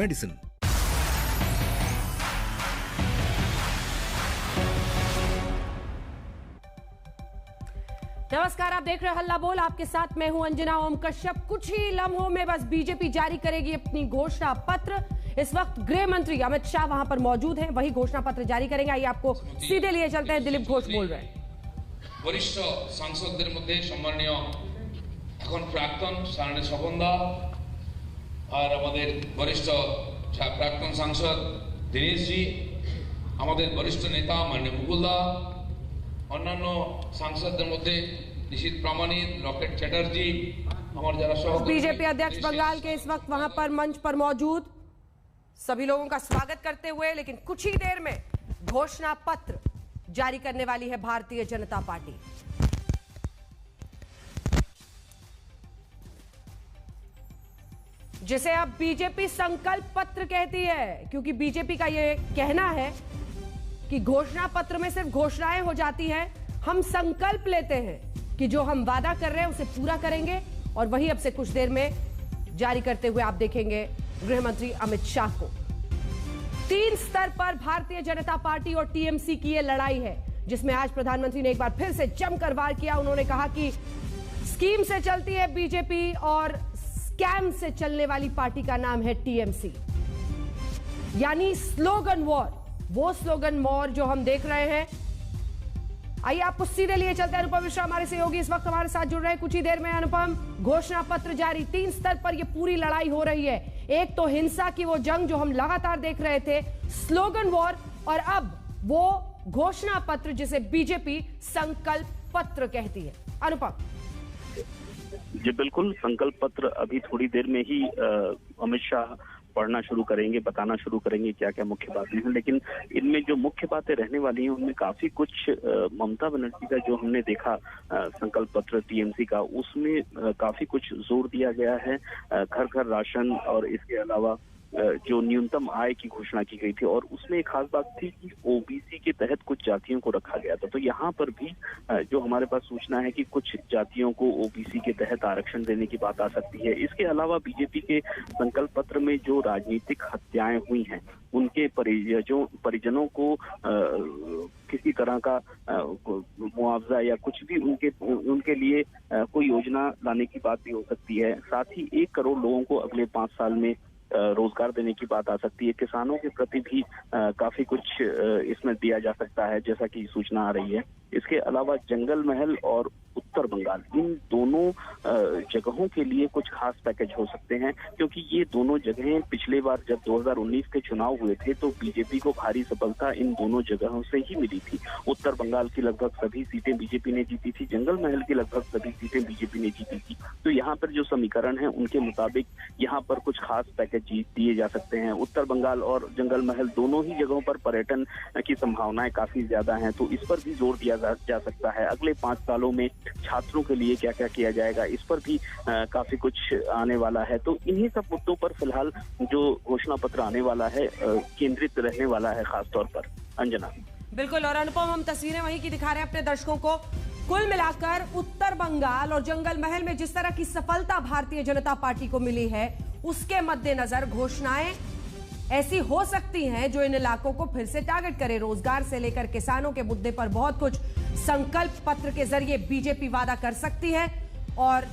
Medicine. नमस्कार, आप देख रहे हैं हल्ला बोल। आपके साथ मैं हूं अंजना ओम कश्यप। कुछ ही लम्हों में बस बीजेपी जारी करेगी अपनी घोषणा पत्र। इस वक्त गृह मंत्री अमित शाह वहां पर मौजूद हैं, वही घोषणा पत्र जारी करेंगे। आइए आपको सीधे लिए चलते हैं। दिलीप घोष बोल रहे हैं। वरिष्ठ सांसदদের মধ্যে সম্মানীয় এখন প্রাক্তন সারণী স্বপনদা আর আমাদের বরিষ্ঠ প্রাক্তন সাংসদ দিনেশ জি, আমাদের বরিষ্ঠ নেতা মাননীয় মুকুলদা, অন্যান্য সাংসদদের মধ্যে निशित प्रामाणिक, रॉकेट चैटर्जी, हमारे जरा सहयोगी बीजेपी अध्यक्ष बंगाल के इस वक्त वहां पर मंच पर मौजूद सभी लोगों का स्वागत करते हुए, लेकिन कुछ ही देर में घोषणा पत्र जारी करने वाली है भारतीय जनता पार्टी। जिसे अब बीजेपी संकल्प पत्र कहती है, क्योंकि बीजेपी का यह कहना है कि घोषणा पत्र में सिर्फ घोषणाएं हो जाती हैं, हम संकल्प लेते हैं कि जो हम वादा कर रहे हैं उसे पूरा करेंगे। और वही अब से कुछ देर में जारी करते हुए आप देखेंगे गृह मंत्री अमित शाह को। 3 स्तर पर भारतीय जनता पार्टी और टीएमसी की यह लड़ाई है, जिसमें आज प्रधानमंत्री ने एक बार फिर से जमकर वार किया। उन्होंने कहा कि स्कीम से चलती है बीजेपी और स्कैम से चलने वाली पार्टी का नाम है टीएमसी। यानी स्लोगन वॉर, वो स्लोगन वॉर जो हम देख रहे हैं। आइए आपको सीधे लिए चलते हैं। अनुपम मिश्रा हमारे सहयोगी इस वक्त हमारे साथ जुड़ रहे हैं। कुछ ही देर में अनुपम, घोषणा पत्र जारी। 3 स्तर पर यह पूरी लड़ाई हो रही है। एक तो हिंसा की वो जंग जो हम लगातार देख रहे थे, स्लोगन वॉर, और अब वो घोषणा पत्र जिसे बीजेपी संकल्प पत्र कहती है। अनुपम जी बिल्कुल, संकल्प पत्र अभी थोड़ी देर में ही अमित शाह पढ़ना शुरू करेंगे, बताना शुरू करेंगे क्या क्या मुख्य बातें हैं। लेकिन इनमें जो मुख्य बातें रहने वाली हैं उनमें काफी कुछ ममता बनर्जी का जो हमने देखा संकल्प पत्र टीएमसी का, उसमें काफी कुछ जोर दिया गया है। घर घर राशन और इसके अलावा जो न्यूनतम आय की घोषणा की गई थी, और उसमें एक खास बात थी कि ओबीसी के तहत कुछ जातियों को रखा गया था। तो यहाँ पर भी जो हमारे पास सूचना है कि कुछ जातियों को ओबीसी के तहत आरक्षण देने की बात आ सकती है। इसके अलावा बीजेपी के संकल्प पत्र में जो राजनीतिक हत्याएं हुई हैं उनके परिजनों को किसी तरह का मुआवजा या कुछ भी उनके लिए कोई योजना लाने की बात भी हो सकती है। साथ ही 1 करोड़ लोगों को अगले 5 साल में रोजगार देने की बात आ सकती है। किसानों के प्रति भी काफी कुछ इसमें दिया जा सकता है, जैसा कि सूचना आ रही है। इसके अलावा जंगल महल और उत्तर बंगाल, इन दोनों जगहों के लिए कुछ खास पैकेज हो सकते हैं, क्योंकि ये दोनों जगहें पिछले बार जब 2019 के चुनाव हुए थे तो बीजेपी को भारी सफलता इन दोनों जगहों से ही मिली थी। उत्तर बंगाल की लगभग सभी सीटें बीजेपी ने जीती थी, जंगल महल की लगभग सभी सीटें बीजेपी ने जीती थी। तो यहाँ पर जो समीकरण है उनके मुताबिक यहाँ पर कुछ खास पैकेज दिए जा सकते हैं। उत्तर बंगाल और जंगल महल दोनों ही जगहों पर पर्यटन की संभावनाएं काफी ज्यादा हैं, तो इस पर भी जोर दिया जा सकता है। अगले 5 सालों में छात्रों के लिए क्या क्या किया जाएगा, इस पर भी काफी कुछ आने वाला है। तो इन्हीं सब मुद्दों पर फिलहाल जो घोषणा पत्र आने वाला है केंद्रित रहने वाला है खासतौर पर। अंजना बिल्कुल, और अनुपम हम तस्वीरें वहीं की दिखा रहे हैं अपने दर्शकों को। कुल मिलाकर उत्तर बंगाल और जंगल महल में जिस तरह की सफलता भारतीय जनता पार्टी को मिली है, उसके मद्देनजर घोषणाएं ऐसी हो सकती हैं जो इन इलाकों को फिर से टारगेट करे। रोजगार से लेकर किसानों के मुद्दे पर बहुत कुछ संकल्प पत्र के जरिए बीजेपी वादा कर सकती है, और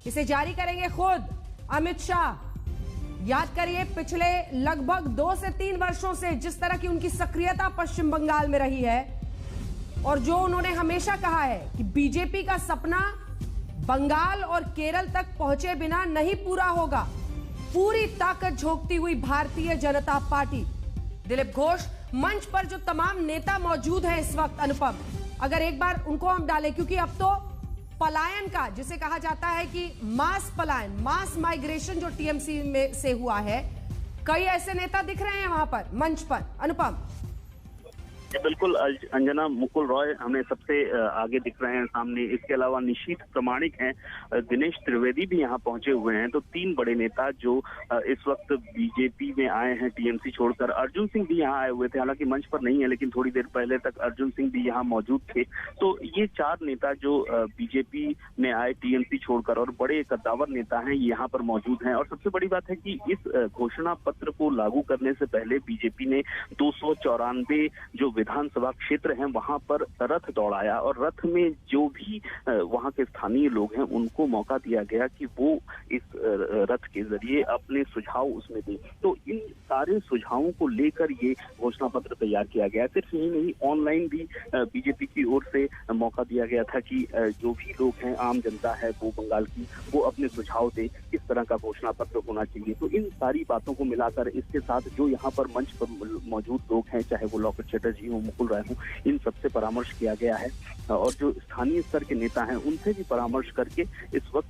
इसे जारी करेंगे खुद अमित शाह। याद करिए, पिछले लगभग 2 से 3 वर्षों से जिस तरह की उनकी सक्रियता पश्चिम बंगाल में रही है, और जो उन्होंने हमेशा कहा है कि बीजेपी का सपना बंगाल और केरल तक पहुंचे बिना नहीं पूरा होगा। पूरी ताकत झोंकती हुई भारतीय जनता पार्टी। दिलीप घोष, मंच पर जो तमाम नेता मौजूद हैं इस वक्त, अनुपम, अगर एक बार उनको हम डालें, क्योंकि अब तो पलायन का, जिसे कहा जाता है कि मास पलायन, मास माइग्रेशन जो टीएमसी में से हुआ है, कई ऐसे नेता दिख रहे हैं वहां पर मंच पर। अनुपम बिल्कुल अंजना, मुकुल रॉय हमें सबसे आगे दिख रहे हैं सामने। इसके अलावा निशीथ प्रामाणिक हैं, दिनेश त्रिवेदी भी यहाँ पहुंचे हुए हैं। तो तीन बड़े नेता जो इस वक्त बीजेपी में आए हैं टीएमसी छोड़कर। अर्जुन सिंह भी यहाँ आए हुए थे, हालांकि मंच पर नहीं है, लेकिन थोड़ी देर पहले तक अर्जुन सिंह भी यहाँ मौजूद थे। तो ये चार नेता जो बीजेपी में आए टीएमसी छोड़कर और बड़े कद्दावर नेता हैं, यहाँ पर मौजूद हैं। और सबसे बड़ी बात है कि इस घोषणा पत्र को लागू करने से पहले बीजेपी ने 294 जो विधानसभा क्षेत्र हैं वहां पर रथ दौड़ाया, और रथ में जो भी वहां के स्थानीय लोग हैं उनको मौका दिया गया कि वो इस रथ के जरिए अपने सुझाव उसमें दें। तो इन सारे सुझावों को लेकर ये घोषणा पत्र तैयार किया गया। सिर्फ यही नहीं, ऑनलाइन भी बीजेपी की ओर से मौका दिया गया था कि जो भी लोग हैं, आम जनता है वो बंगाल की, वो अपने सुझाव दे किस तरह का घोषणा पत्र होना चाहिए। तो इन सारी बातों को मिलाकर इसके साथ जो यहाँ पर मंच पर मौजूद लोग हैं, चाहे वो लॉकेट चटर्जी हो, मुकुल राय हो, इन सबसे परामर्श किया गया है। और जो स्थानीय स्तर के नेता हैं उनसे भी परामर्श करके इस वक्त